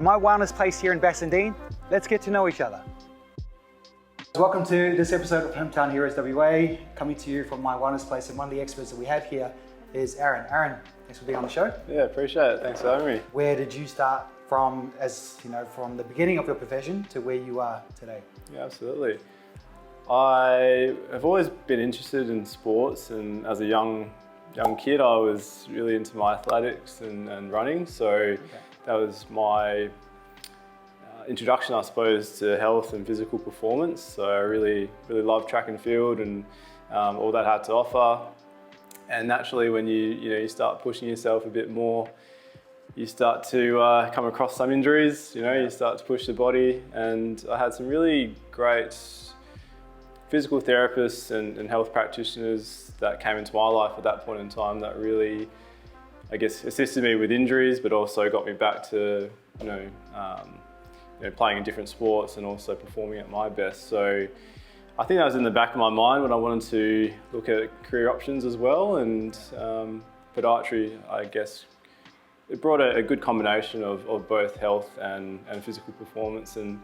My wellness place here in Bassendean. Let's get to know each other. Welcome to this episode of Hometown Heroes WA, coming to you from my wellness place, and one of the experts that we have here is Aaron. Aaron, thanks for being on the show. Yeah, appreciate it. Thanks for having me. Where did you start from, as you know, from the beginning of your profession to where you are today? Yeah, absolutely. I have always been interested in sports, and as a young kid, I was really into my athletics and running. So that was my introduction, I suppose, to health and physical performance. So I really loved track and field and all that had to offer. And naturally, when you start pushing yourself a bit more, you start to come across some injuries. You start to push the body, and I had some really great physical therapists and health practitioners that came into my life at that point in time that really, I guess, assisted me with injuries, but also got me back to playing in different sports and also performing at my best. So I think that was in the back of my mind when I wanted to look at career options as well, and podiatry, I guess, it brought a good combination of both health and physical performance and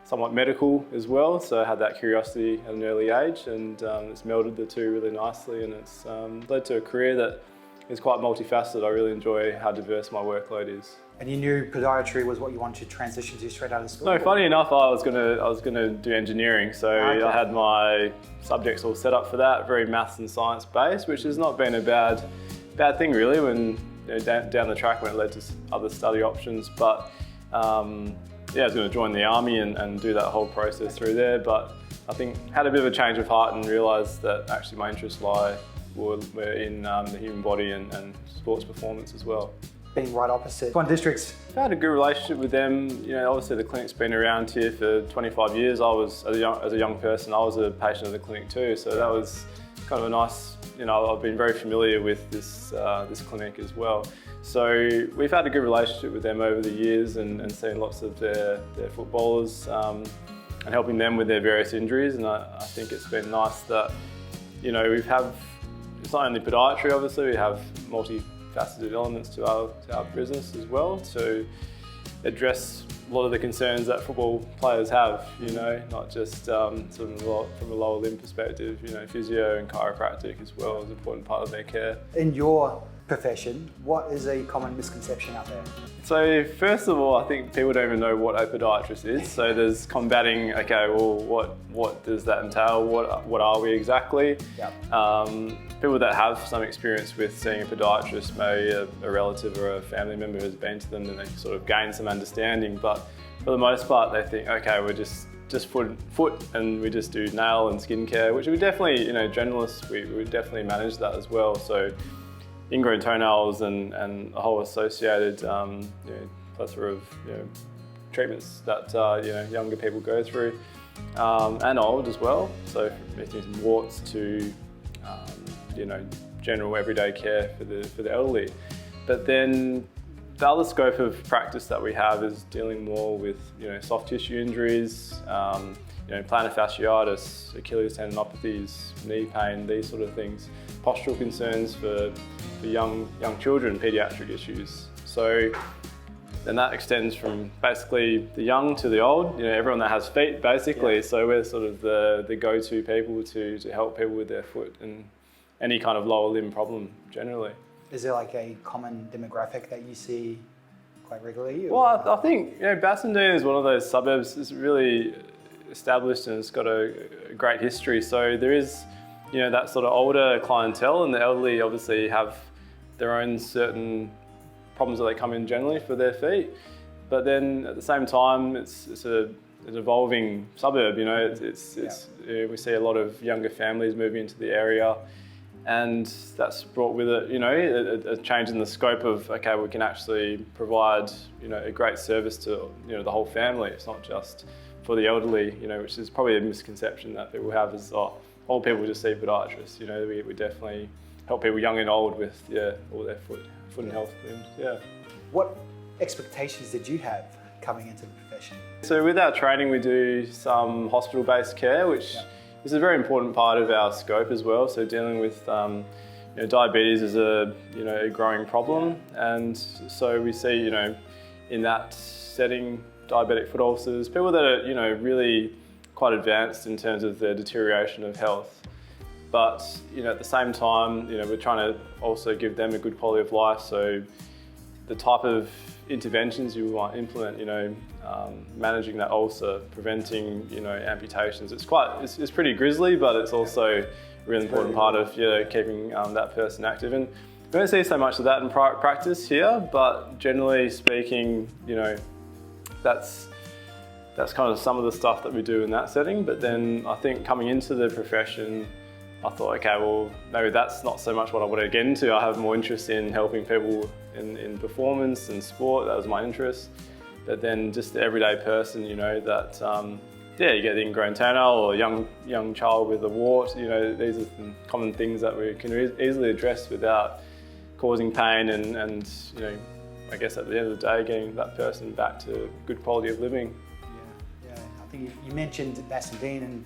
somewhat medical as well. So I had that curiosity at an early age, and it's melded the two really nicely, and it's led to a career that is quite multifaceted. I really enjoy how diverse my workload is. And you knew podiatry was what you wanted to transition to straight out of school? No, funny enough, I was gonna do engineering. So okay. I had my subjects all set up for that, very maths and science based, which has not been a bad thing really when down the track when it led to other study options. But I was going to join the army and do that whole process through there. But I think had a bit of a change of heart and realised that actually my interests were in the human body and sports performance as well. Being right opposite. Swan Districts. I've had a good relationship with them. Obviously the clinic's been around here for 25 years. I was, as a young person, I was a patient of the clinic too. So that was kind of a nice, I've been very familiar with this clinic as well. So we've had a good relationship with them over the years and seen lots of their footballers and helping them with their various injuries. And I think it's been nice that, it's not only podiatry, obviously, we have multifaceted elements to our business as well to address a lot of the concerns that football players have, not just from a lower limb perspective, physio and chiropractic as well is an important part of their care. In your profession, what is a common misconception out there? So first of all, I think people don't even know what a podiatrist is. So there's combating, okay, well, what does that entail? What are we exactly? Yep. People that have some experience with seeing a podiatrist, maybe a relative or a family member who's been to them, and they sort of gain some understanding. But for the most part, they think, okay, we're just foot and we just do nail and skin care, which we definitely, generalists, we definitely manage that as well. So ingrown toenails and a whole associated plethora of treatments that younger people go through and old as well. So from anything from warts to general everyday care for the elderly. But then the other scope of practice that we have is dealing more with soft tissue injuries, plantar fasciitis, Achilles tendinopathies, knee pain, these sort of things, postural concerns for young children, pediatric issues. So then that extends from basically the young to the old, everyone that has feet basically. Yeah. So we're sort of the go-to people to help people with their foot and any kind of lower limb problem generally. Is there like a common demographic that you see quite regularly? Or? Well, I think Bassendean is one of those suburbs that's really established and it's got a great history. So there is that sort of older clientele, and the elderly obviously have their own certain problems that they come in generally for their feet. But then at the same time, it's an evolving suburb. We see a lot of younger families moving into the area, and that's brought with it, a change in the scope of, okay, we can actually provide, a great service to, the whole family. It's not just for the elderly, which is probably a misconception that people have is, old people just see podiatrists. We definitely help people young and old with, all their foot and health limbs, yeah. What expectations did you have coming into the profession? So with our training, we do some hospital-based care, which is a very important part of our scope as well. So dealing with diabetes is a growing problem, and so we see in that setting diabetic foot ulcers, people that are, really quite advanced in terms of their deterioration of health. But, at the same time, we're trying to also give them a good quality of life. So the type of interventions you want to implement, managing that ulcer, preventing, amputations. It's pretty grisly, but it's also a really important part of, keeping that person active. And we don't see so much of that in private practice here, but generally speaking, that's kind of some of the stuff that we do in that setting. But then I think coming into the profession, I thought, okay, well, maybe that's not so much what I want to get into. I have more interest in helping people in performance and sport. That was my interest. But then just the everyday person, that, you get the ingrown toenail or a young child with a wart. These are some common things that we can easily address without causing pain and I guess at the end of the day, getting that person back to good quality of living. Yeah. I think you mentioned Bassendean and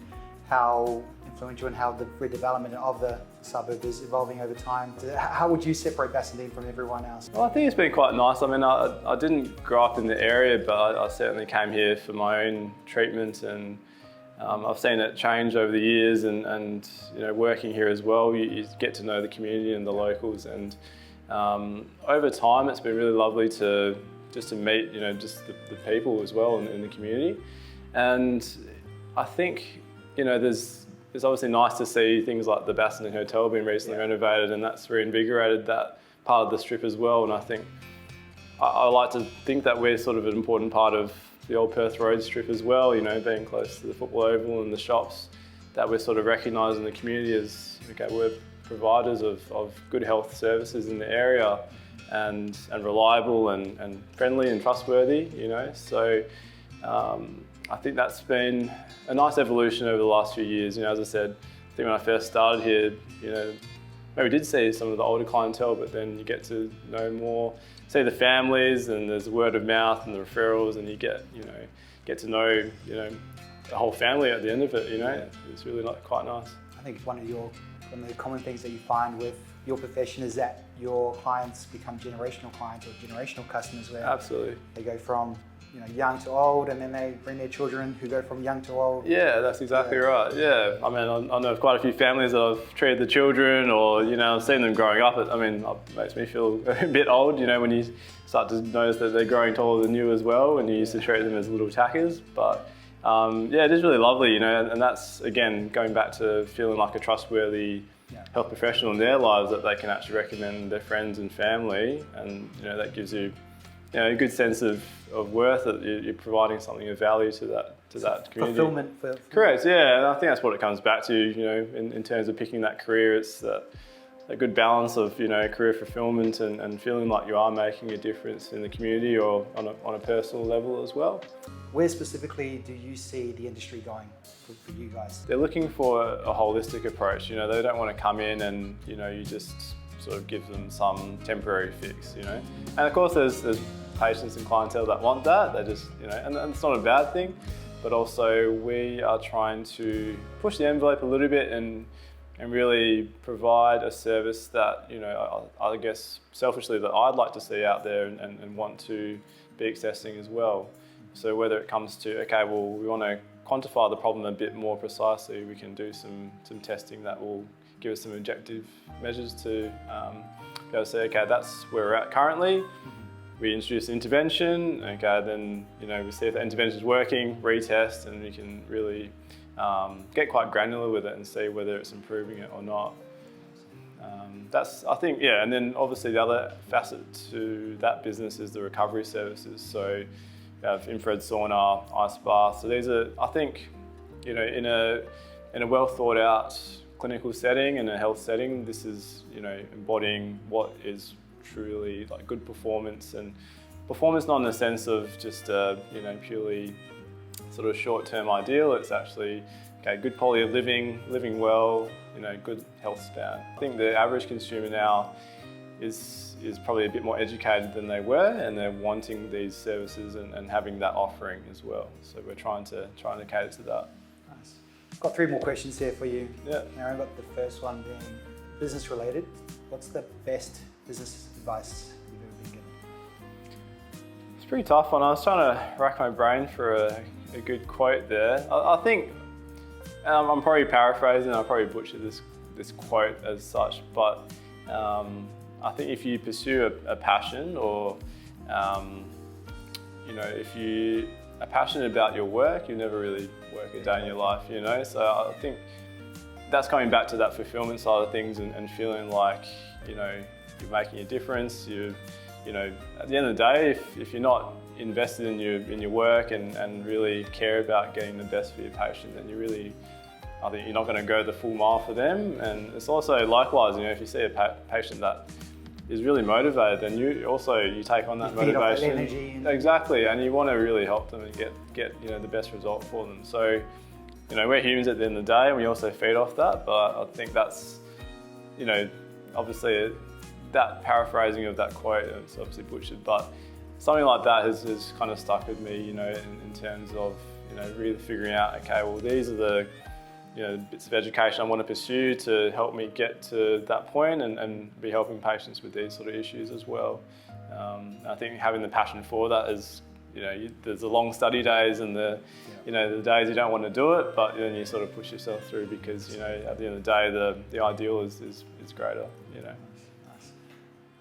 how influential and how the redevelopment of the suburb is evolving over time. How would you separate Bassendean from everyone else? Well, I think it's been quite nice. I mean, I didn't grow up in the area, but I certainly came here for my own treatment, and I've seen it change over the years. And working here as well, you get to know the community and the locals. And over time, it's been really lovely to meet, just the people as well in the community. And I think, it's obviously nice to see things like the Bassendean Hotel being recently renovated, and that's reinvigorated that part of the strip as well. And I think I like to think that we're sort of an important part of the old Perth Road strip as well, being close to the football oval and the shops, that we're sort of recognised in the community as, okay, we're providers of good health services in the area, and reliable and friendly and trustworthy, So I think that's been a nice evolution over the last few years. As I said, I think when I first started here, maybe did see some of the older clientele, but then you get to know more, see the families, and there's word of mouth and the referrals, and you get to know, the whole family at the end of it, It's really quite nice. I think one of the common things that you find with your profession is that your clients become generational clients or generational customers, where absolutely they go from young to old, and then they bring their children who go from young to old. Yeah, that's exactly right. Yeah, I mean, I know of quite a few families that I've treated the children, or I've seen them growing up. It makes me feel a bit old, when you start to notice that they're growing taller than you as well, and you used to treat them as little tackers. But it is really lovely, and that's again going back to feeling like a trustworthy health professional in their lives, that they can actually recommend their friends and family, and that gives you a good sense of worth, that you're providing something of value to that community. Fulfillment. Correct, yeah, and I think that's what it comes back to, in terms of picking that career. It's a good balance of, career fulfillment and feeling like you are making a difference in the community, or on a personal level as well. Where specifically do you see the industry going for you guys? They're looking for a holistic approach. They don't want to come in and, you just sort of give them some temporary fix, And of course there's patients and clientele that want that. They just, and it's not a bad thing, but also we are trying to push the envelope a little bit and really provide a service that, I guess selfishly, that I'd like to see out there and want to be accessing as well. So whether it comes to, okay, well, we want to quantify the problem a bit more precisely, we can do some testing that will give us some objective measures to be able to say, okay, that's where we're at currently. We introduce intervention, okay, then we see if the intervention is working, retest, and we can really get quite granular with it and see whether it's improving it or not. I think, and then obviously the other facet to that business is the recovery services. So we have infrared sauna, ice bath. So these are, I think, in a well thought out clinical setting and a health setting, this is, embodying what is truly like good performance, and performance not in the sense of just purely sort of short-term ideal. It's actually good quality of living well, good health span. I think the average consumer now is probably a bit more educated than they were, and they're wanting these services and having that offering as well. So we're trying to cater to that. Nice. I've got 3 more questions here for you. Yeah. Aaron, got the first one being business related. What's the best business advice you've ever been given? It's pretty tough one. I was trying to rack my brain for a good quote there. I think, I'm probably paraphrasing, I'll probably butcher this quote as such, but I think if you pursue a passion, or if you are passionate about your work, you never really work a day in your life, So I think that's coming back to that fulfillment side of things, and feeling like, you're making a difference. At the end of the day, if you're not invested in your work and really care about getting the best for your patient, then I think you're not going to go the full mile for them. And it's also likewise, if you see a patient that is really motivated, then you take on that motivation. That energy. Exactly, and you want to really help them and get the best result for them. So, we're humans at the end of the day, and we also feed off that. But I think that's, obviously that paraphrasing of that quote, it's obviously butchered, but something like that has kind of stuck with me, in terms of, really figuring out, okay, well, these are the bits of education I want to pursue to help me get to that point and be helping patients with these sort of issues as well. I think having the passion for that is, there's the long study days and the days you don't want to do it, but then you sort of push yourself through because, at the end of the day, the ideal is greater, Nice.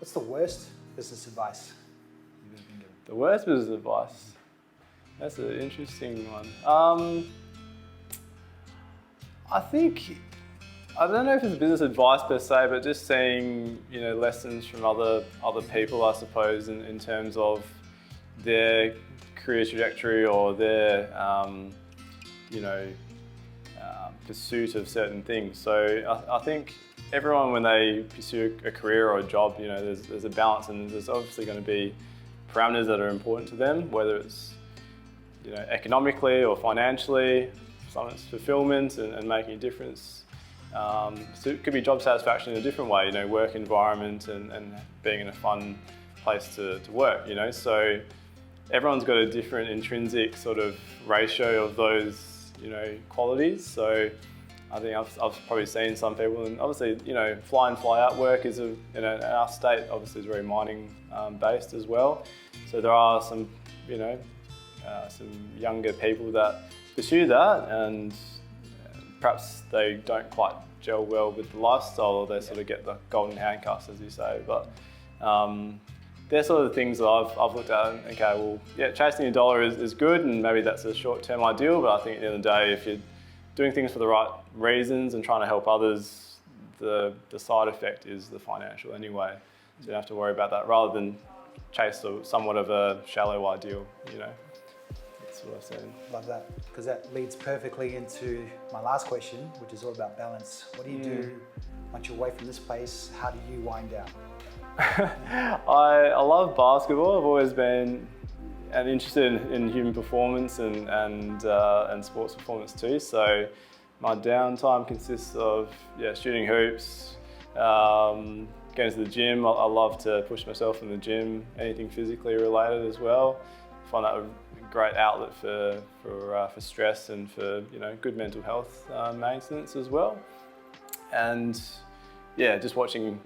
What's the worst business advice you've ever been given? The worst business advice? That's an interesting one. I think, I don't know if it's business advice per se, but just seeing, lessons from other people, I suppose, in terms of their career trajectory or their, pursuit of certain things. So I think everyone, when they pursue a career or a job, there's a balance, and there's obviously going to be parameters that are important to them, whether it's, economically or financially. Some it's fulfillment and making a difference. So it could be job satisfaction in a different way, work environment and being in a fun place to work, So everyone's got a different intrinsic sort of ratio of those, qualities. So I think I've probably seen some people, and obviously, fly in, fly out work is, in our state, obviously is very mining based as well. So there are some, some younger people that pursue that, and perhaps they don't quite gel well with the lifestyle, or they sort of get the golden handcuffs, as you say. But they're sort of the things that I've looked at, and okay, well, yeah, chasing a dollar is good, and maybe that's a short-term ideal, but I think at the end of the day, if you're doing things for the right reasons and trying to help others, the side effect is the financial anyway. So you don't have to worry about that, rather than chase somewhat of a shallow ideal, That's what I've seen. Love that, because that leads perfectly into my last question, which is all about balance. What do you do once you're away from this place? How do you wind down? I love basketball. I've always been interested in human performance and sports performance too. So my downtime consists of shooting hoops, going to the gym. I love to push myself in the gym, anything physically related as well. I find that a great outlet for stress and for good mental health maintenance as well. And just watching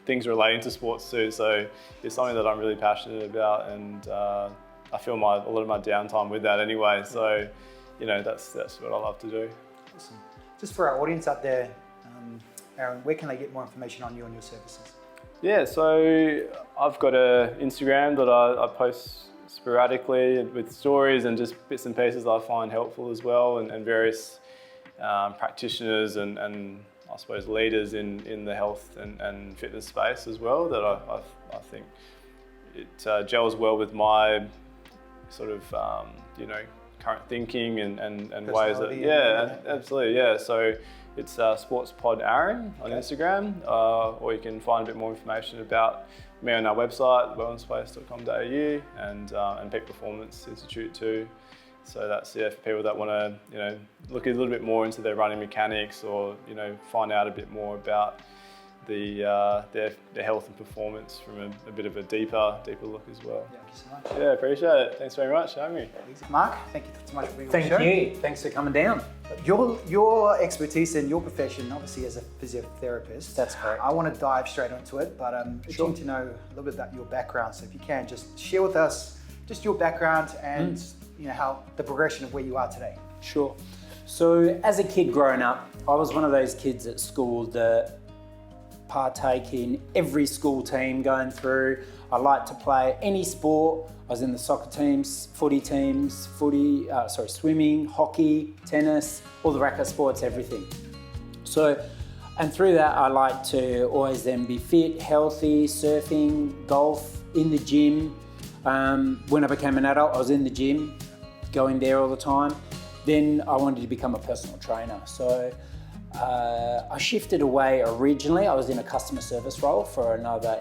things relating to sports too. So it's something that I'm really passionate about, and I feel a lot of my downtime with that anyway. So that's what I love to do. Awesome. Just for our audience out there, Aaron, where can they get more information on you and your services? Yeah, so I've got an Instagram that I post sporadically with stories and just bits and pieces that I find helpful as well, and various practitioners and I suppose leaders in the health and fitness space as well, that I think it gels well with my sort of current thinking and ways that absolutely. So it's SportsPod Aaron on Instagram, or you can find a bit more information about me on our website, wellnessplace.com.au, and Peak Performance Institute too. So that's for people that want to look a little bit more into their running mechanics, or find out a bit more about their health and performance from a bit of a deeper look as well. Yeah, thank you so much. Yeah, appreciate it. Thanks very much for having me. Mark, thank you so much for being on the show. Thank you. Thanks for coming down. Your expertise in your profession, obviously as a physiotherapist. That's correct. I want to dive straight into it, but Sure. keen to know a little bit about your background. So if you can, just share with us just your background and how the progression of where you are today. Sure. So as a kid growing up, I was one of those kids at school that partake in every school team going through. I liked to play any sport. I was in the soccer teams, footy teams, swimming, hockey, tennis, all the racket sports, everything. So, and through that, I liked to always then be fit, healthy, surfing, golf, in the gym. When I became an adult, I was in the gym, going there all the time. Then I wanted to become a personal trainer. So I shifted away originally. I was in a customer service role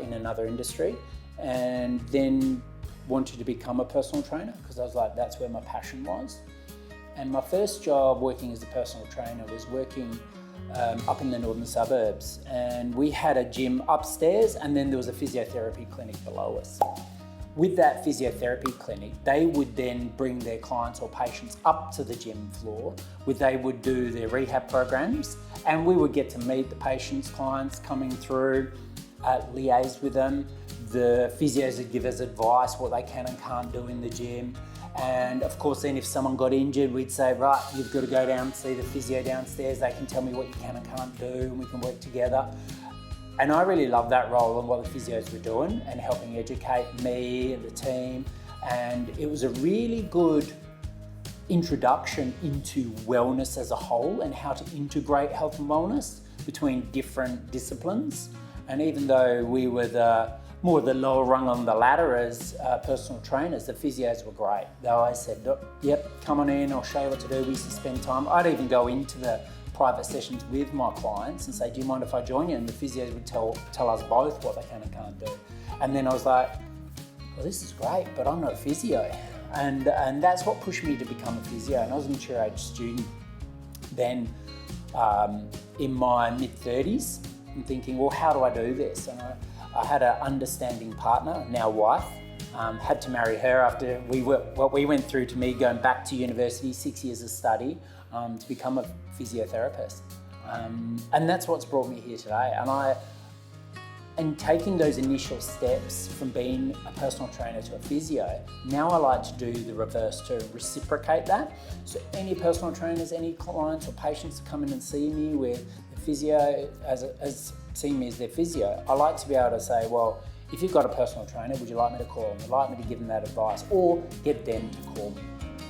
in another industry, and then wanted to become a personal trainer because I was like, that's where my passion was. And my first job working as a personal trainer was working up in the northern suburbs, and we had a gym upstairs and then there was a physiotherapy clinic below us. With that physiotherapy clinic, they would then bring their clients or patients up to the gym floor where they would do their rehab programs, and we would get to meet the patients, clients coming through, liaise with them. The physios would give us advice, what they can and can't do in the gym. And of course, then if someone got injured, we'd say, right, you've got to go down and see the physio downstairs. They can tell me what you can and can't do, and we can work together. And I really loved that role and what the physios were doing and helping educate me and the team. And it was a really good introduction into wellness as a whole and how to integrate health and wellness between different disciplines. And even though we were more the lower rung on the ladder as personal trainers, the physios were great. They always said, yep, come on in, I'll show you what to do. We used to spend time. I'd even go into the private sessions with my clients and say, do you mind if I join you? And the physios would tell us both what they can and can't do. And then I was like, well, this is great, but I'm not a physio. And that's what pushed me to become a physio. And I was a mature age student then in my mid-30s. I'm thinking, well, how do I do this? And I had an understanding partner, now wife. Had to marry her after what we went through to me going back to university, 6 years of study, to become a physiotherapist. And that's what's brought me here today. And taking those initial steps from being a personal trainer to a physio, now I like to do the reverse to reciprocate that. So any personal trainers, any clients or patients that come in and see me with the physio, as seeing me as their physio, I like to be able to say, well, if you've got a personal trainer, would you like me to call them? Would you like me to give them that advice or get them to call me?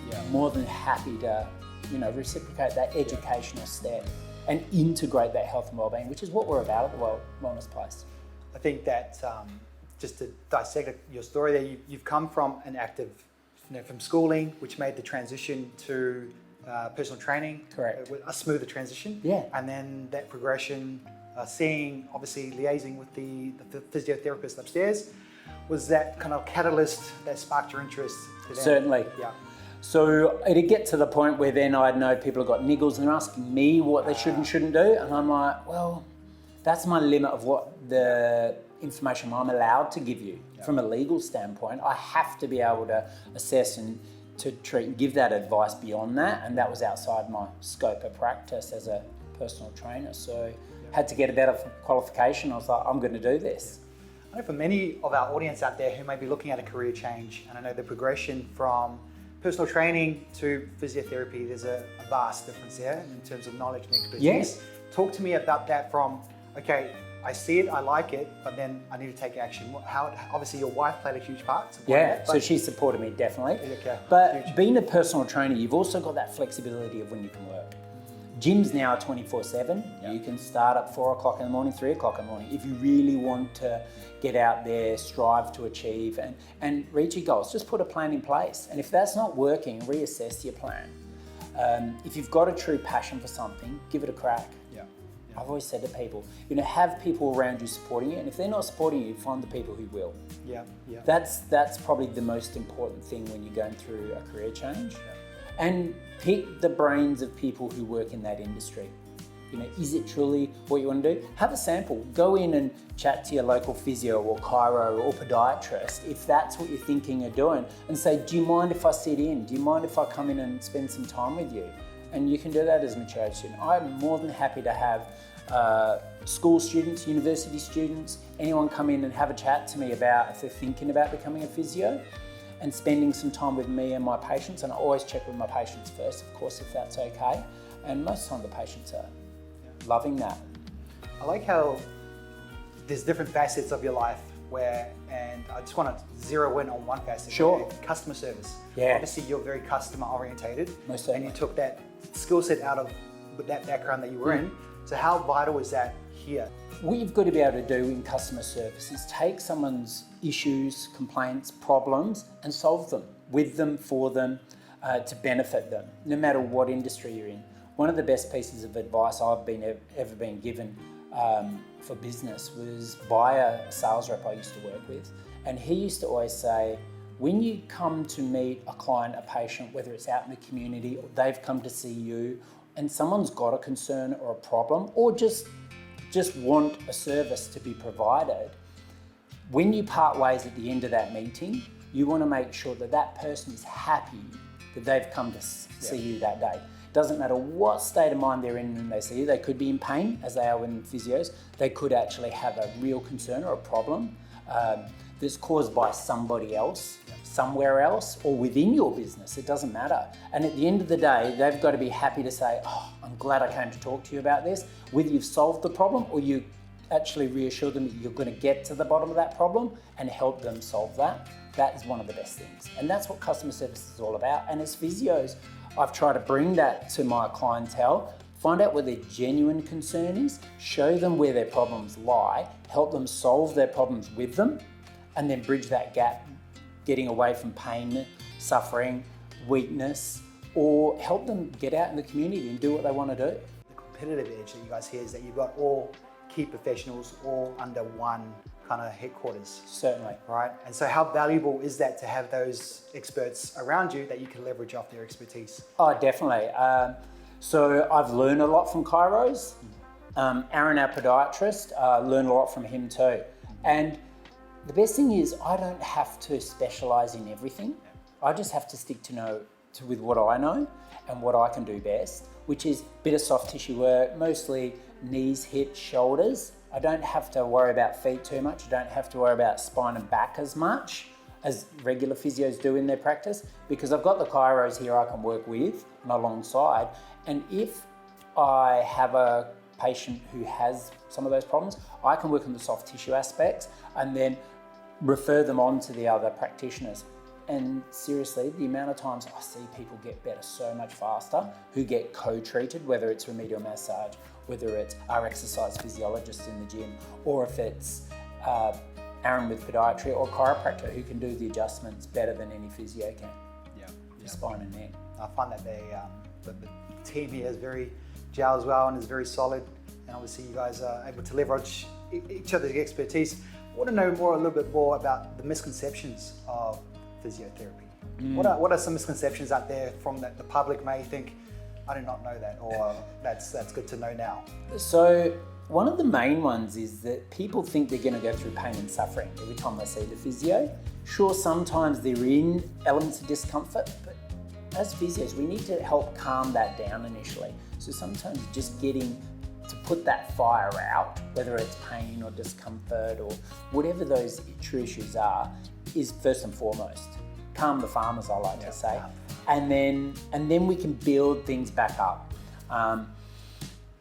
Yeah. I'm more than happy to, reciprocate that educational step and integrate that health and wellbeing, which is what we're about at the Wellness Place. I think that just to dissect your story there, you've come from an active, from schooling, which made the transition to personal training. Correct. A smoother transition. Yeah. And then that progression, obviously liaising with the physiotherapist upstairs, was that kind of catalyst that sparked your interest? Certainly. Yeah. So it'd get to the point where then I'd know people have got niggles and they're asking me what they should and shouldn't do. And I'm like, well, that's my limit of what the information I'm allowed to give you. From a legal standpoint, I have to be able to assess and to treat and give that advice beyond that. And that was outside my scope of practice as a personal trainer. So had to get a better qualification. I was like, I'm going to do this. I know for many of our audience out there who may be looking at a career change, and I know the progression from personal training to physiotherapy, there's a vast difference there in terms of knowledge and expertise. Yes. Talk to me about that from, okay, I see it, I like it, but then I need to take action. Obviously your wife played a huge part. So she supported me, definitely. Okay. But Huge. Being a personal trainer, you've also got that flexibility of when you can work. Gyms now are 24/7. You can start at 4 o'clock in the morning, 3 o'clock in the morning. If you really want to get out there, strive to achieve and reach your goals, just put a plan in place. And if that's not working, reassess your plan. If you've got a true passion for something, give it a crack. I've always said to people, have people around you supporting you, and if they're not supporting you, find the people who will. That's probably the most important thing when you're going through a career change. And pick the brains of people who work in that industry. is it truly what you want to do? Have a sample. Go in and chat to your local physio or chiro or podiatrist if that's what you're thinking of doing, and say, do you mind if I sit in? Do you mind if I come in and spend some time with you? And you can do that as a mature student. I'm more than happy to have school students, university students, anyone come in and have a chat to me about if they're thinking about becoming a physio and spending some time with me and my patients. And I always check with my patients first, of course, if that's okay. And most of the time the patients are loving that. I like how there's different facets of your life and I just want to zero in on one facet. Sure. Customer service. Yeah. Obviously you're very customer orientated. Most and you took that skill set out of that background that you were in. So how vital is that here? What you've got to be able to do in customer service is take someone's issues, complaints, problems and solve them with them, for them, to benefit them, no matter what industry you're in. One of the best pieces of advice I've ever been given for business was by a sales rep I used to work with. And he used to always say, when you come to meet a client, a patient, whether it's out in the community or they've come to see you and someone's got a concern or a problem or just want a service to be provided, when you part ways at the end of that meeting, you want to make sure that that person is happy that they've come to see you that day. Doesn't matter what state of mind they're in when they see you. They could be in pain, as they are when physios. They could actually have a real concern or a problem that's caused by somebody else, somewhere else, or within your business. It doesn't matter. And at the end of the day, they've got to be happy to say, oh, I'm glad I came to talk to you about this. Whether you've solved the problem or you actually reassure them that you're going to get to the bottom of that problem and help them solve that. That is one of the best things. And that's what customer service is all about. And as physios, I've tried to bring that to my clientele, find out what their genuine concern is, show them where their problems lie, help them solve their problems with them, and then bridge that gap, getting away from pain, suffering, weakness, or help them get out in the community and do what they want to do. The competitive edge that you guys hear is that you've got all key professionals all under one kind of headquarters. Certainly. Right? And so how valuable is that to have those experts around you that you can leverage off their expertise? Oh, definitely. So I've learned a lot from chiros. Aaron, our podiatrist, learned a lot from him too. And the best thing is I don't have to specialise in everything. I just have to stick with what I know and what I can do best, which is a bit of soft tissue work, mostly knees, hips, shoulders. I don't have to worry about feet too much. I don't have to worry about spine and back as much as regular physios do in their practice, because I've got the chiros here I can work with and alongside. And if I have a patient who has some of those problems, I can work on the soft tissue aspects and then refer them on to the other practitioners. And seriously, the amount of times I see people get better so much faster who get co-treated, whether it's remedial massage, whether it's our exercise physiologist in the gym, or if it's Aaron with podiatry or chiropractor who can do the adjustments better than any physio can. The spine and neck. I find that the team here is very gel as well and is very solid. And obviously you guys are able to leverage each other's expertise. I want to know a little bit more about the misconceptions of physiotherapy. What are some misconceptions out there from that the public may think, I did not know that, or that's good to know now? So one of the main ones is that people think they're going to go through pain and suffering every time they see the physio. Sure, sometimes they're in elements of discomfort, but as physios, we need to help calm that down initially. So sometimes just getting to put that fire out, whether it's pain or discomfort or whatever those true issues are, is first and foremost. Calm the farmers, I like to say. And then we can build things back up.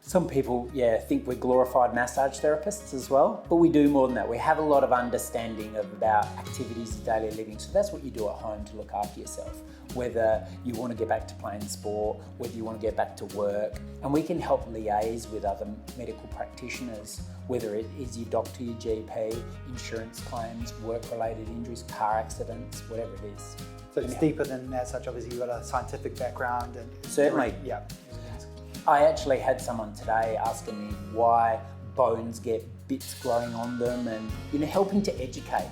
Some people, think we're glorified massage therapists as well, but we do more than that. We have a lot of understanding about activities of daily living. So that's what you do at home to look after yourself, whether you want to get back to playing sport, whether you want to get back to work. And we can help liaise with other medical practitioners, whether it is your doctor, your GP, insurance claims, work-related injuries, car accidents, whatever it is. So it's deeper than that, such obviously you've got a scientific background. And certainly. I actually had someone today asking me why bones get bits growing on them and helping to educate.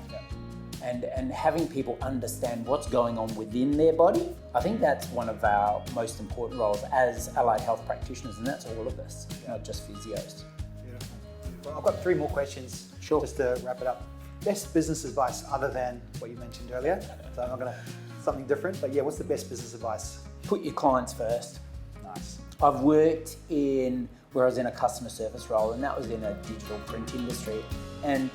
and having people understand what's going on within their body. I think that's one of our most important roles as allied health practitioners, and that's all of us, not just physios. Beautiful. Well, I've got 3 more questions just to wrap it up. Best business advice other than what you mentioned earlier. So I'm not going to, something different, but yeah, what's the best business advice? Put your clients first. Nice. I've worked in where I was in a customer service role, and that was in a digital print industry. And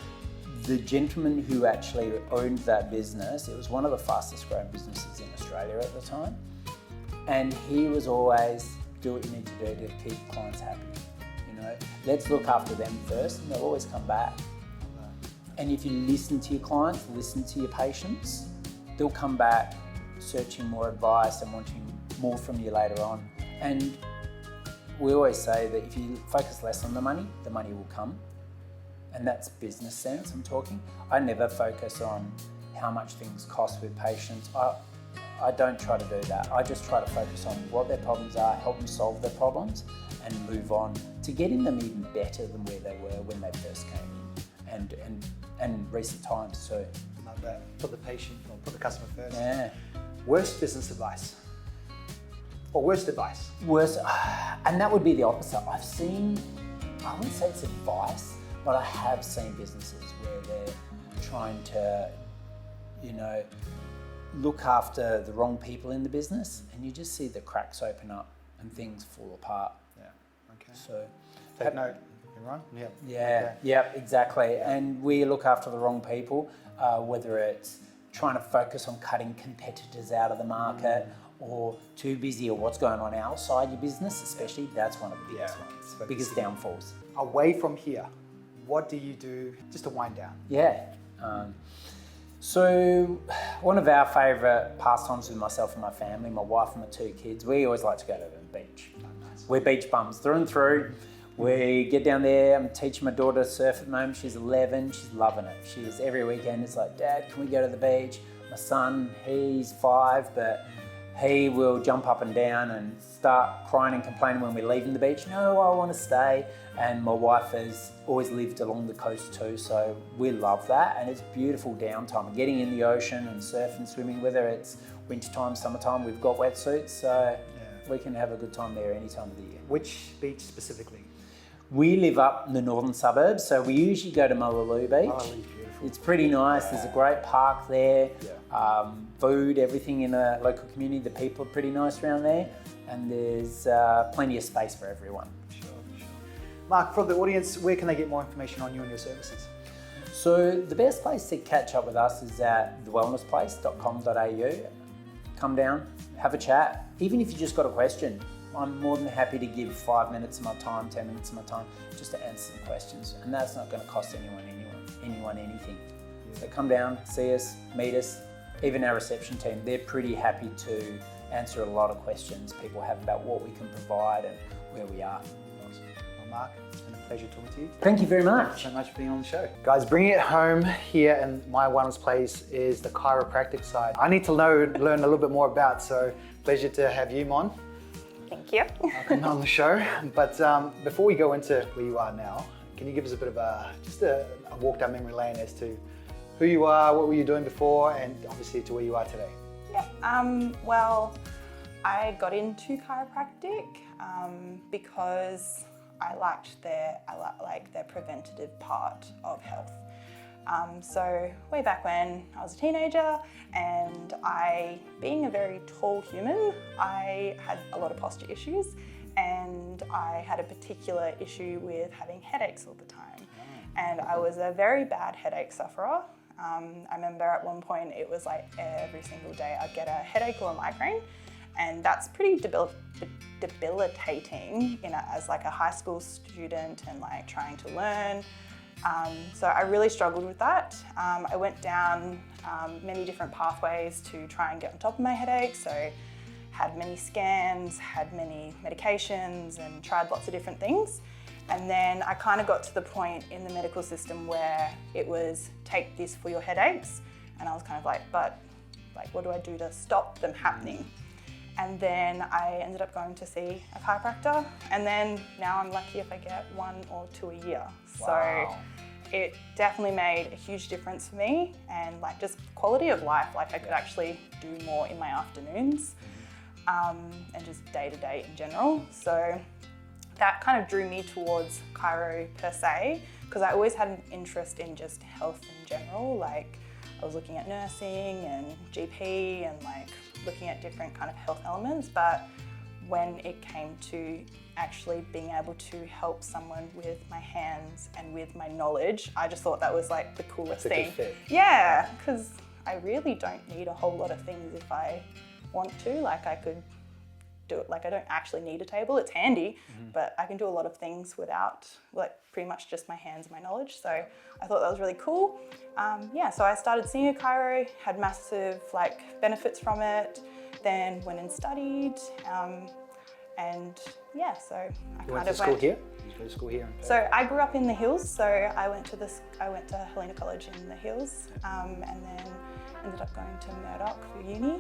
the gentleman who actually owned that business, it was one of the fastest growing businesses in Australia at the time. And he was always, do what you need to do to keep clients happy. You know, let's look after them first, and they'll always come back. And if you listen to your clients, listen to your patients, they'll come back searching more advice and wanting more from you later on. And we always say that if you focus less on the money will come. And that's business sense I'm talking. I never focus on how much things cost with patients. I don't try to do that. I just try to focus on what their problems are, help them solve their problems, and move on to getting them even better than where they were when they first came in. And recent times too. Love that. Put the patient or put the customer first. Yeah. Worst business advice? Or worst advice? Worst, and that would be the opposite. I've seen, I wouldn't say it's advice, but I have seen businesses where they're trying to, you know, look after the wrong people in the business, and you just see the cracks open up and things fall apart. Yeah. Okay. So take note. Right? Yeah. Yeah, okay. Yeah, exactly. And we look after the wrong people, whether it's trying to focus on cutting competitors out of the market or too busy or what's going on outside your business, especially, that's one of the biggest ones, biggest downfalls. Away from here, what do you do just to wind down? Yeah. So one of our favourite pastimes with myself and my family, my wife and my 2 kids, we always like to go to the beach. Oh, nice. We're beach bums through and through. We get down there, I'm teaching my daughter to surf at the moment, she's 11, she's loving it. She's every weekend, it's like, Dad, can we go to the beach? My son, he's 5, but he will jump up and down and start crying and complaining when we're leaving the beach. No, I want to stay. And my wife has always lived along the coast too, so we love that. And it's beautiful downtime, getting in the ocean and surfing, swimming, whether it's wintertime, summertime, we've got wetsuits, so we can have a good time there any time of the year. Which beach specifically? We live up in the northern suburbs, so we usually go to Mullaloo Beach. Mullaloo's beautiful. It's pretty nice. There's a great park there. Food, everything in a local community. The people are pretty nice around there, and there's plenty of space for everyone. Sure. Mark, for the audience, where can they get more information on you and your services? So the best place to catch up with us is at thewellnessplace.com.au. Come down, have a chat. Even if you just got a question, I'm more than happy to give 5 minutes of my time, 10 minutes of my time, just to answer some questions. And that's not going to cost anyone anything. So come down, see us, meet us. Even our reception team, they're pretty happy to answer a lot of questions people have about what we can provide and where we are. Awesome. Well, Mark, it's been a pleasure talking to you. Thank you very much. Thank you so much for being on the show. Guys, bringing it home here in my wellness place is the chiropractic side. I need to learn a little bit more about, so pleasure to have you, Mon. Thank you. Welcome on the show. But before we go into where you are now, can you give us a bit of a walk down memory lane as to who you are, what were you doing before, and obviously to where you are today? Yeah. Well, I got into chiropractic because I liked their preventative part of health. So way back when I was a teenager, and being a very tall human, I had a lot of posture issues, and I had a particular issue with having headaches all the time. And I was a very bad headache sufferer. I remember at one point it was like every single day I'd get a headache or a migraine, and that's pretty debilitating, as like a high school student and like trying to learn. So I really struggled with that. I went down many different pathways to try and get on top of my headache. So had many scans, had many medications, and tried lots of different things. And then I kind of got to the point in the medical system where it was take this for your headaches. And I was kind of like, but like, what do I do to stop them happening? And then I ended up going to see a chiropractor. And then now I'm lucky if I get 1 or 2 a year. Wow. So it definitely made a huge difference for me, and like just quality of life. Like I could actually do more in my afternoons, and just day to day in general. So that kind of drew me towards chiro per se, because I always had an interest in just health in general. Like I was looking at nursing and GP and like looking at different kind of health elements, but when it came to actually being able to help someone with my hands and with my knowledge, I just thought that was like the coolest That's a thing. good fit. Yeah, because I really don't need a whole lot of things if I want to. Like I could do it, like I don't actually need a table, it's handy, but I can do a lot of things without, like pretty much just my hands and my knowledge. So I thought that was really cool. Yeah, so I started seeing a chiro, had massive like benefits from it, then went and studied, and yeah, so I You kind went to of school went. here? You go to school here in Perth? So I grew up in the hills, so I went to Helena College in the hills, and then ended up going to Murdoch for uni.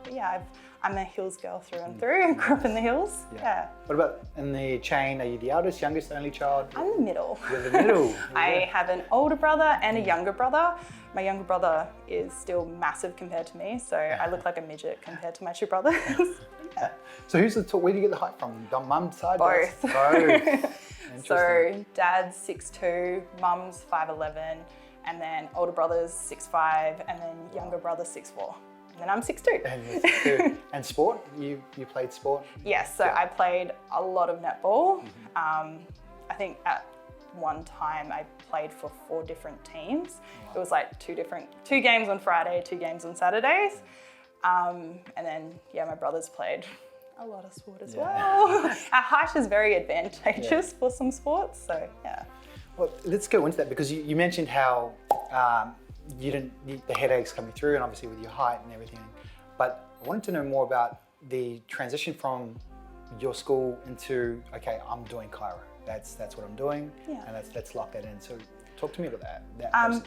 But yeah, I'm a hills girl through and through, and grew up in the hills. Yeah. What about in the chain? Are you the eldest, youngest, only child? I'm the middle. You're the middle. I have an older brother and a younger brother. My younger brother is still massive compared to me, so I look like a midget compared to my two brothers. Yeah. So who's the tall? Where do you get the height from? Your mum's side? Both. Both. Interesting. So dad's 6'2", mum's 5'11", and then older brother's 6'5", and then younger brother's 6'4", and then I'm 6'2". And you're 6'2". And sport? You played sport? Yes, so I played a lot of netball. I think at one time I played for 4 different teams. It was like 2 games on Friday, 2 games on Saturdays. And then, yeah, my brothers played a lot of sport as well. Our height is very advantageous for some sports, so yeah. Well, let's go into that, because you mentioned how the headaches coming through, and obviously with your height and everything. But I wanted to know more about the transition from your school into, okay, I'm doing chiro. That's what I'm doing, and let's lock that in. So talk to me about that process.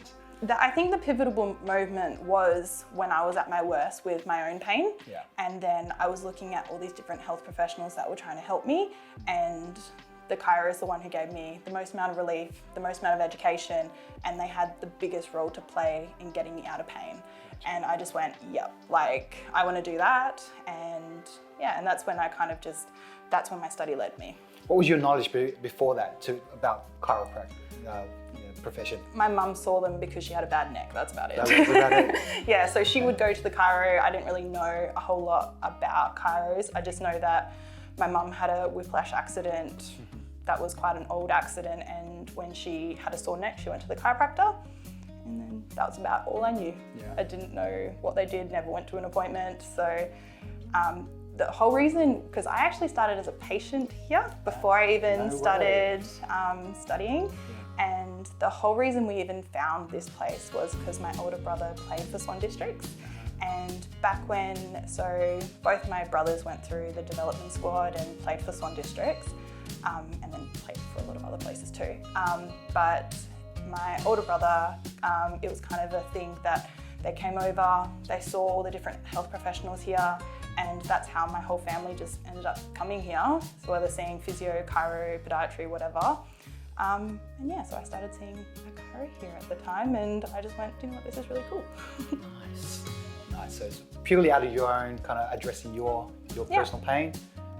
I think the pivotal moment was when I was at my worst with my own pain. Yeah. And then I was looking at all these different health professionals that were trying to help me, and the chiro is the one who gave me the most amount of relief, the most amount of education, and they had the biggest role to play in getting me out of pain. And I just went, yep, like I want to do that. And yeah, and that's when I kind of that's when my study led me. What was your knowledge before that about chiropractic profession? My mum saw them because she had a bad neck, that's about it. That was about it. Yeah, so she would go to the chiro. I didn't really know a whole lot about chiros. I just know that my mum had a whiplash accident. That was quite an old accident, and when she had a sore neck, she went to the chiropractor, and then that was about all I knew. Yeah. I didn't know what they did, never went to an appointment. So the whole reason, because I actually started as a patient here before I even started studying. And the whole reason we even found this place was because my older brother played for Swan Districts. And back when, so both my brothers went through the development squad and played for Swan Districts, and then played for a lot of other places too. But my older brother, it was kind of a thing that they came over, they saw all the different health professionals here, and that's how my whole family just ended up coming here. So whether seeing physio, chiro, podiatry, whatever. And yeah, so I started seeing a chiro here at the time, and I just went, you know what, this is really cool. Nice. So it's purely out of your own, kind of addressing your personal pain,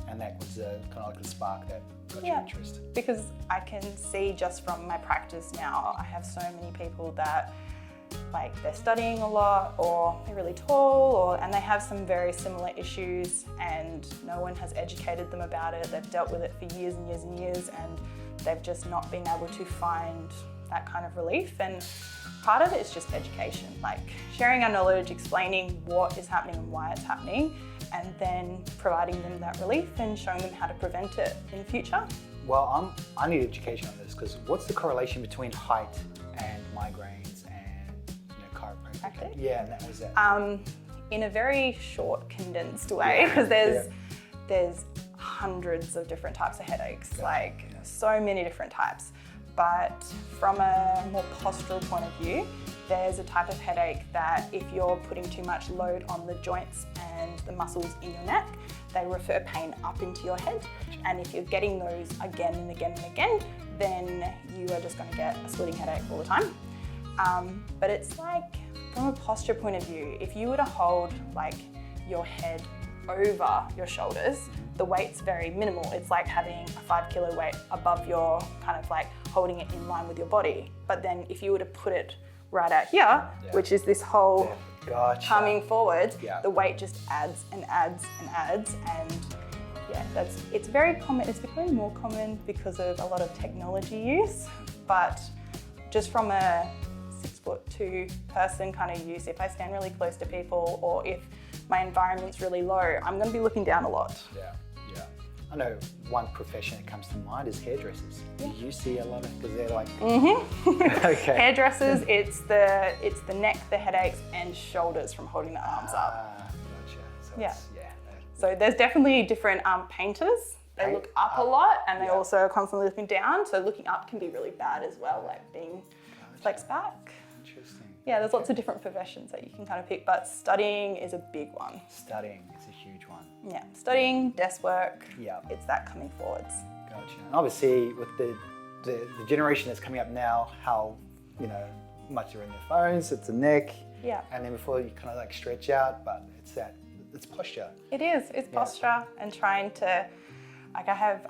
and that was kind of like the spark that got your interest. Because I can see just from my practice now, I have so many people that like they're studying a lot, or they're really tall, and they have some very similar issues, and no one has educated them about it. They've dealt with it for years and years and years, and they've just not been able to find that kind of relief. And part of it is just education, like sharing our knowledge, explaining what is happening and why it's happening, and then providing them that relief and showing them how to prevent it in the future. Well, I need education on this, because what's the correlation between height and migraines and chiropractic? Yeah, and that was that. In a very short, condensed way, because there's hundreds of different types of headaches, so many different types. But from a more postural point of view, there's a type of headache that if you're putting too much load on the joints and the muscles in your neck, they refer pain up into your head. And if you're getting those again and again and again, then you are just going to get a splitting headache all the time. But it's like, from a posture point of view, if you were to hold like your head over your shoulders, the weight's very minimal. It's like having a 5 kilo weight above your, kind of like holding it in line with your body. But then if you were to put it right out here, which is this whole coming forward, the weight just adds and adds and adds. And yeah, it's very common. It's becoming more common because of a lot of technology use, but just from a 6'2" person kind of use, if I stand really close to people or if my environment's really low, I'm going to be looking down a lot. Yeah. I know one profession that comes to mind is hairdressers. Do you see a lot of, because they're like... Okay. Hairdressers, it's the neck, the headaches and shoulders from holding the arms up. Gotcha. So So there's definitely different painters. They look up a lot and they also are constantly looking down. So looking up can be really bad as well, like being flexed back. Interesting. Yeah, there's lots of different professions that you can kind of pick, but studying is a big one. Studying is a huge one. Yeah, studying, desk work, Yeah. it's that coming forwards. Gotcha. And obviously with the generation that's coming up now, how, much they're in their phones, it's the neck. Yeah. And then before you kind of like stretch out, but it's posture. It is, it's posture and trying to, like I have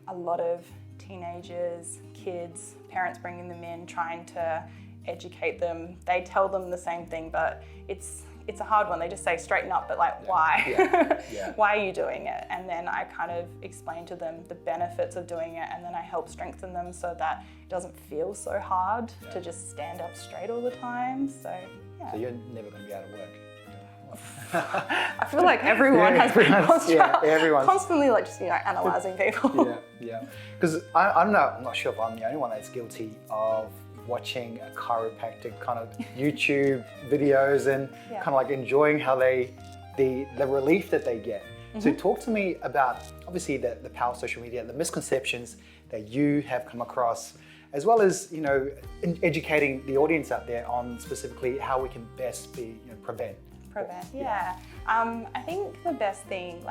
a lot of teenagers, kids, parents bringing them in, trying to educate them. They tell them the same thing, but it's a hard one. They just say straighten up, but like why? Why are you doing it? And then I kind of explain to them the benefits of doing it, and then I help strengthen them so that it doesn't feel so hard to just stand up straight all the time. So yeah. So you're never going to be out of work. I feel like everyone has bad posture. Yeah, everyone's constantly like just analysing people. Yeah. Because I'm not sure if I'm the only one that's guilty of watching a chiropractic kind of YouTube videos and kind of like enjoying how the relief that they get. So talk to me about obviously the power of social media, the misconceptions that you have come across, as well as educating the audience out there on specifically how we can best prevent. Yeah. I think the best thing,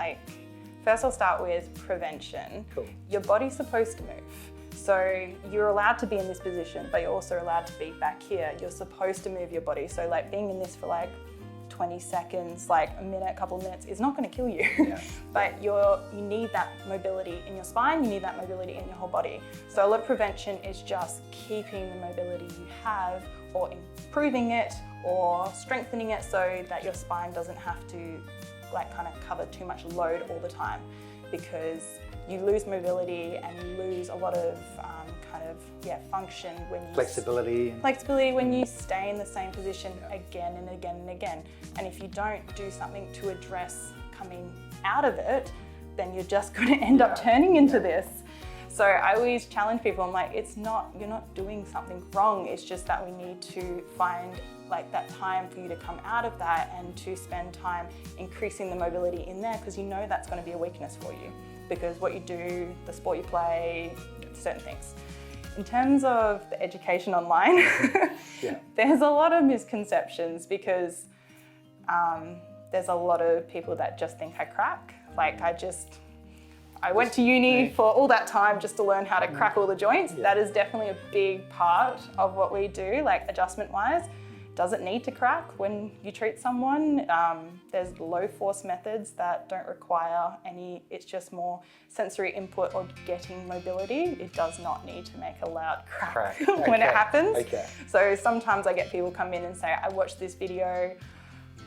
first I'll start with prevention. Cool. Your body's supposed to move. So you're allowed to be in this position, but you're also allowed to be back here. You're supposed to move your body. So being in this for 20 seconds, a minute, couple of minutes is not going to kill you. But you need that mobility in your spine, you need that mobility in your whole body. So a lot of prevention is just keeping the mobility you have or improving it or strengthening it so that your spine doesn't have to kind of cover too much load all the time, because you lose mobility and you lose a lot of function when you... Flexibility when you stay in the same position again and again and again. And if you don't do something to address coming out of it, then you're just going to end up turning into this. So I always challenge people, I'm like, you're not doing something wrong, it's just that we need to find that time for you to come out of that and to spend time increasing the mobility in there, because that's going to be a weakness for you, because what you do, the sport you play, certain things. In terms of the education online, there's a lot of misconceptions, because there's a lot of people that just think I crack. I went to uni for all that time just to learn how to crack all the joints. That is definitely a big part of what we do, adjustment-wise. Doesn't need to crack when you treat someone. There's low force methods that don't require any, it's just more sensory input or getting mobility. It does not need to make a loud crack when it happens. So sometimes I get people come in and say, I watched this video.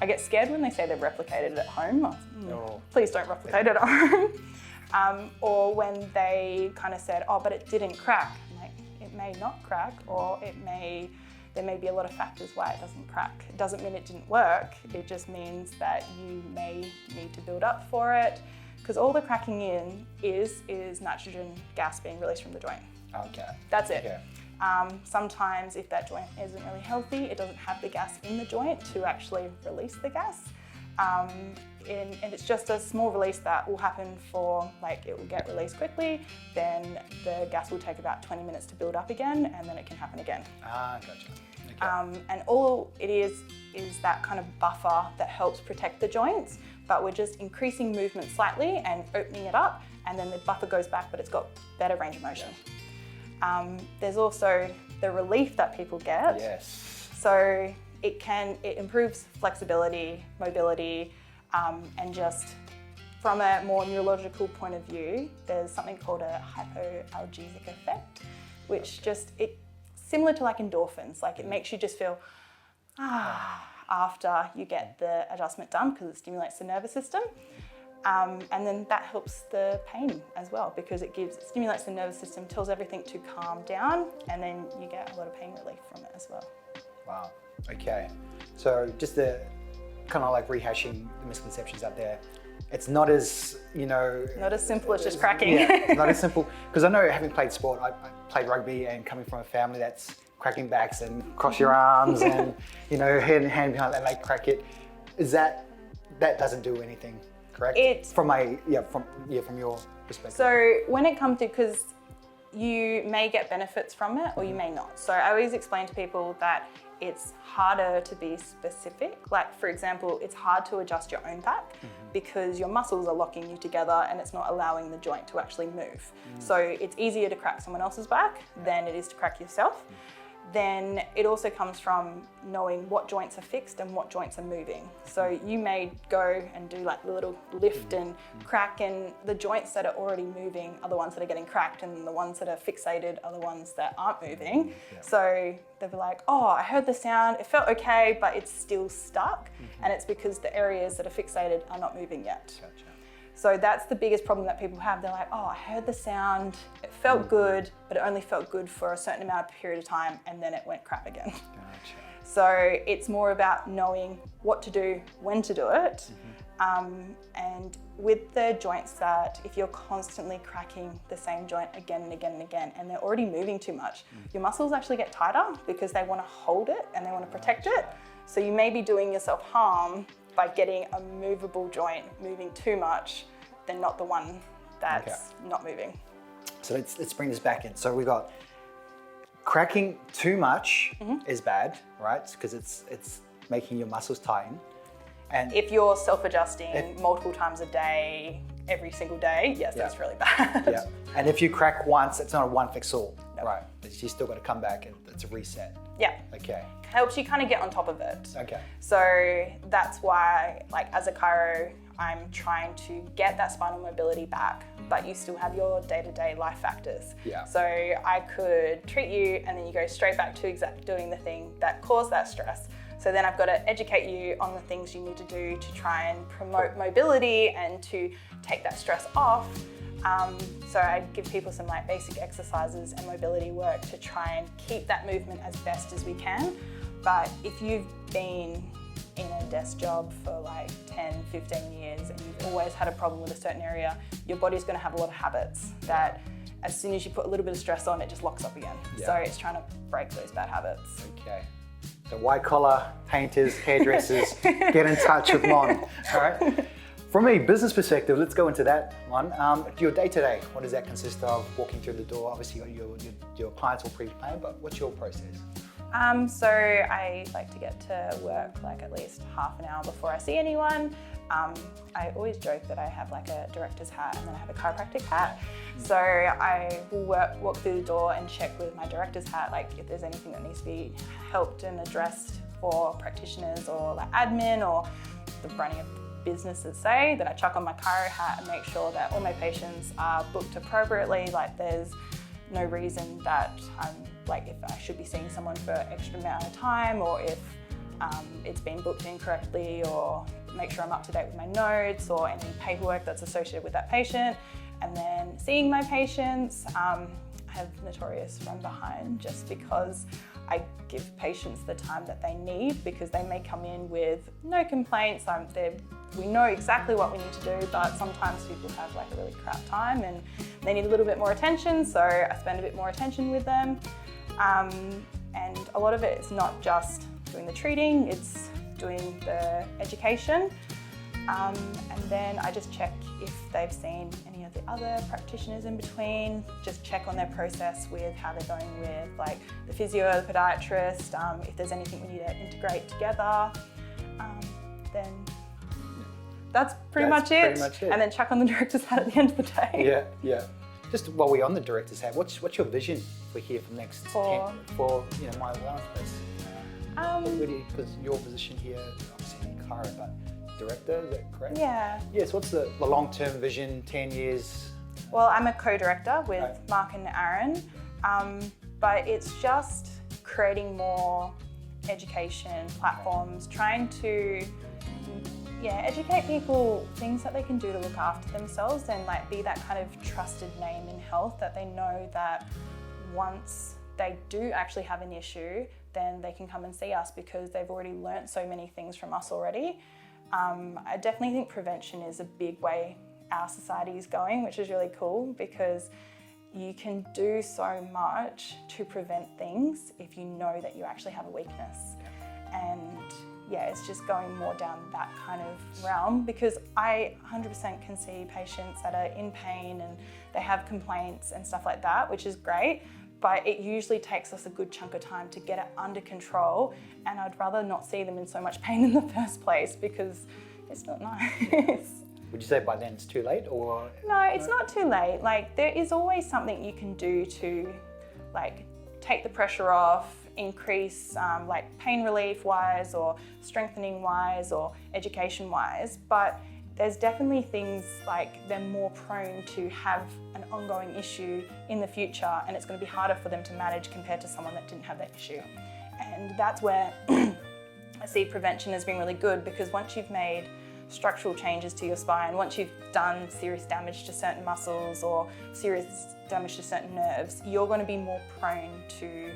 I get scared when they say they've replicated it at home. Please don't replicate it at home. Or when they kind of said, but it didn't crack. I'm like, it may not crack, or there may be a lot of factors why it doesn't crack. It doesn't mean it didn't work, it just means that you may need to build up for it, because all the cracking in is nitrogen gas being released from the joint. That's it. Sometimes if that joint isn't really healthy, it doesn't have the gas in the joint to actually release the gas. And it's just a small release that will happen for, it will get released quickly, then the gas will take about 20 minutes to build up again, and then it can happen again. Gotcha. And all it is that kind of buffer that helps protect the joints, but we're just increasing movement slightly and opening it up, and then the buffer goes back, but it's got better range of motion. There's also the relief that people get. Yes. So it improves flexibility, mobility, and just from a more neurological point of view, there's something called a hypoalgesic effect, which similar to like endorphins, like it makes you just feel after you get the adjustment done because it stimulates the nervous system. And then that helps the pain as well because it stimulates the nervous system, tells everything to calm down, and then you get a lot of pain relief from it as well. Wow, okay. So just the kind of like rehashing the misconceptions out there. It's not as, Not as simple as just cracking. Yeah, not as simple. Because I know having played sport, I played rugby and coming from a family that's cracking backs and cross your arms and, hand behind that, like crack it. Is that doesn't do anything, correct? From your perspective. So when it comes to, because you may get benefits from it or you may not. So I always explain to people that it's harder to be specific. Like for example, it's hard to adjust your own back because your muscles are locking you together and it's not allowing the joint to actually move. So it's easier to crack someone else's back than it is to crack yourself. Then it also comes from knowing what joints are fixed and what joints are moving. So you may go and do like a little lift and crack, and the joints that are already moving are the ones that are getting cracked, and the ones that are fixated are the ones that aren't moving. So they'll be like, oh, I heard the sound, it felt okay, but it's still stuck. And it's because the areas that are fixated are not moving yet. Gotcha. So that's the biggest problem that people have. They're like, oh, I heard the sound, it felt good, but it only felt good for a certain amount of period of time and then it went crap again. Gotcha. So it's more about knowing what to do, when to do it. And with the joints that if you're constantly cracking the same joint again and again and again, and they're already moving too much, your muscles actually get tighter because they want to hold it and they want to protect it. So you may be doing yourself harm by getting a movable joint moving too much than not the one that's not moving. So let's bring this back in. So we got cracking too much is bad, right? Because it's making your muscles tighten. And if you're self-adjusting multiple times a day, every single day, yes, that's really bad. Yeah. And if you crack once, it's not a one fix all, Nope. right? You still got to come back and it's a reset. Yeah. Okay. Helps you kind of get on top of it. Okay. So that's why, like as a chiro, I'm trying to get that spinal mobility back, but you still have your day-to-day life factors. Yeah. So I could treat you and then you go straight back to doing the thing that caused that stress. So then I've got to educate you on the things you need to do to try and promote mobility and to take that stress off. So I give people some like basic exercises and mobility work to try and keep that movement as best as we can. But if you've been in a desk job for like 10, 15 years and you've always had a problem with a certain area, your body's going to have a lot of habits that as soon as you put a little bit of stress on, it just locks up again. Yeah. So it's trying to break those bad habits. Okay. So white collar, painters, hairdressers, get in touch with Mon. All right. From a business perspective, let's go into that one. Your day-to-day, what does that consist of? Walking through the door, obviously your clients will pre-plan, but what's your process? So I like to get to work like at least half an hour before I see anyone. I always joke that I have like a director's hat and then I have a chiropractic hat. So I will walk through the door and check with my director's hat, like if there's anything that needs to be helped and addressed for practitioners or like admin or the running of businesses say, then I chuck on my chiro hat and make sure that all my patients are booked appropriately. Like there's no reason that I'm like if I should be seeing someone for extra amount of time or if it's been booked incorrectly, or make sure I'm up to date with my notes or any paperwork that's associated with that patient. And then seeing my patients, I have notorious run behind just because I give patients the time that they need, because they may come in with no complaints. We know exactly what we need to do, but sometimes people have like a really crap time and they need a little bit more attention, so I spend a bit more attention with them. And a lot of it is not just doing the treating, it's doing the education. And then I just check if they've seen any of the other practitioners in between, just check on their process with how they're going with like the physio, the podiatrist, if there's anything we need to integrate together, then that's pretty much it. Pretty much it. And then chuck on the director's hat at the end of the day. Yeah. Just while we're on the director's hat, what's your vision for here for next For My Wellness Place? Because your position here, obviously Clara, but director, is that correct? Yeah. Yes, what's the long-term vision, 10 years? Well, I'm a co-director with Mark and Aaron, but it's just creating more education platforms, trying to educate people things that they can do to look after themselves and like be that kind of trusted name in health, that they know that once they do actually have an issue, then they can come and see us because they've already learnt so many things from us already. I definitely think prevention is a big way our society is going, which is really cool because you can do so much to prevent things if you know that you actually have a weakness. And it's just going more down that kind of realm because I 100% can see patients that are in pain and they have complaints and stuff like that, which is great, but it usually takes us a good chunk of time to get it under control, and I'd rather not see them in so much pain in the first place because it's not nice. Would you say by then it's too late, or? No, it's not too late. Like, there is always something you can do to like take the pressure off, increase like pain relief wise or strengthening wise or education wise, but there's definitely things like they're more prone to have an ongoing issue in the future, and it's going to be harder for them to manage compared to someone that didn't have that issue. And that's where I see prevention as being really good, because once you've made structural changes to your spine, once you've done serious damage to certain muscles or serious damage to certain nerves, you're going to be more prone to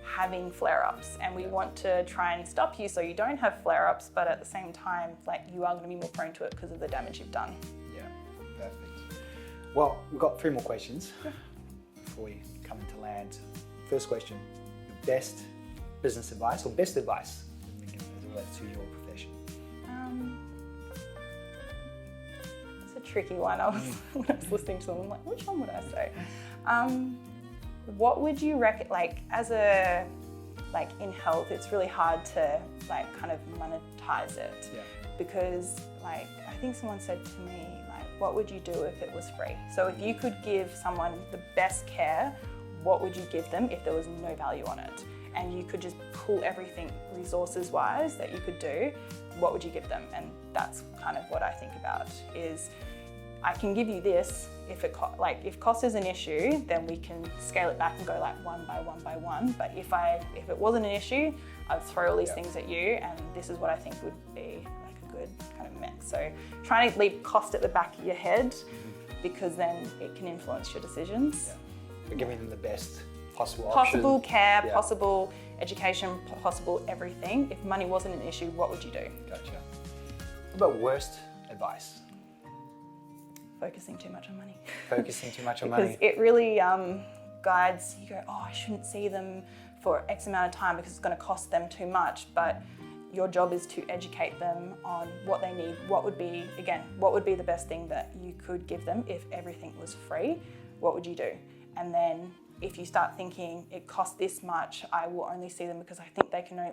having flare-ups, and we want to try and stop you so you don't have flare-ups, but at the same time, like, you are going to be more prone to it because of the damage you've done. Yeah, perfect. Well, we've got 3 more questions before we come into land. First question, your best business advice or best advice as it relates to your profession? It's a tricky one. When I was listening to them, I'm like, which one would I say? What would you reckon, like, as a, like, in health, it's really hard to, like, kind of monetize it. Yeah. Because, like, I think someone said to me, like, what would you do if it was free? So if you could give someone the best care, what would you give them if there was no value on it? And you could just pull everything resources-wise that you could do, what would you give them? And that's kind of what I think about is, I can give you this if if cost is an issue, then we can scale it back and go like one by one by one. But if it wasn't an issue, I'd throw all these things at you, and this is what I think would be like a good kind of mix. So trying to leave cost at the back of your head, because then it can influence your decisions. Yeah. But giving them the best possible Possible option. care, Yeah. possible education, possible everything. If money wasn't an issue, what would you do? Gotcha. What about worst advice? Focusing too much on money. Focusing too much on Because money. it really guides, you go, oh, I shouldn't see them for X amount of time because it's going to cost them too much. But your job is to educate them on what they need. What would be the best thing that you could give them if everything was free? What would you do? And then if you start thinking it costs this much, I will only see them because I think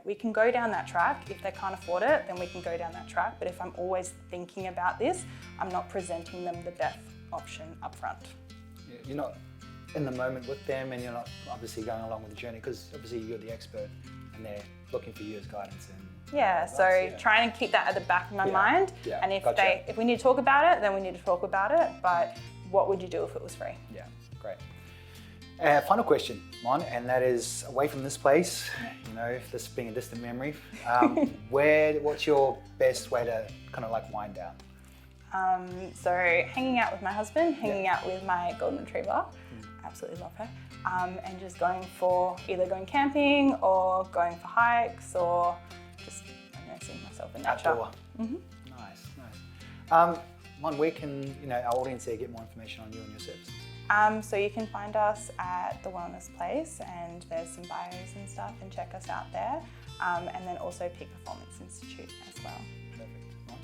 we can go down that track. If they can't afford it, then we can go down that track. But if I'm always thinking about this, I'm not presenting them the best option up front. You're not in the moment with them, and you're not obviously going along with the journey, because obviously you're the expert and they're looking for you as guidance. Trying to keep that at the back of my mind. Yeah. And if Gotcha. if we need to talk about it, then we need to talk about it. But what would you do if it was free? Yeah, great. Final question, Mon, and that is, away from this place, you know, this being a distant memory, what's your best way to kind of like wind down? So hanging out with my husband, hanging out with my golden retriever, absolutely love her, and just either going camping or going for hikes or just immersing myself in nature. Outdoor. Mm-hmm. Nice. Mon, where can our audience there get more information on you and your service? So you can find us at the Wellness Place, and there's some bios and stuff, and check us out there. And then also Peak Performance Institute as well. Perfect. Mon,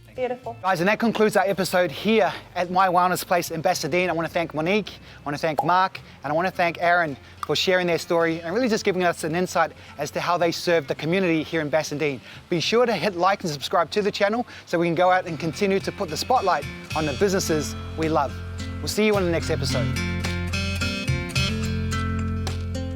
thank you. Beautiful. Guys, and that concludes our episode here at My Wellness Place in Bassendean. I want to thank Monique, I want to thank Mark, and I want to thank Aaron for sharing their story and really just giving us an insight as to how they serve the community here in Bassendean. Be sure to hit like and subscribe to the channel so we can go out and continue to put the spotlight on the businesses we love. We'll see you on the next episode.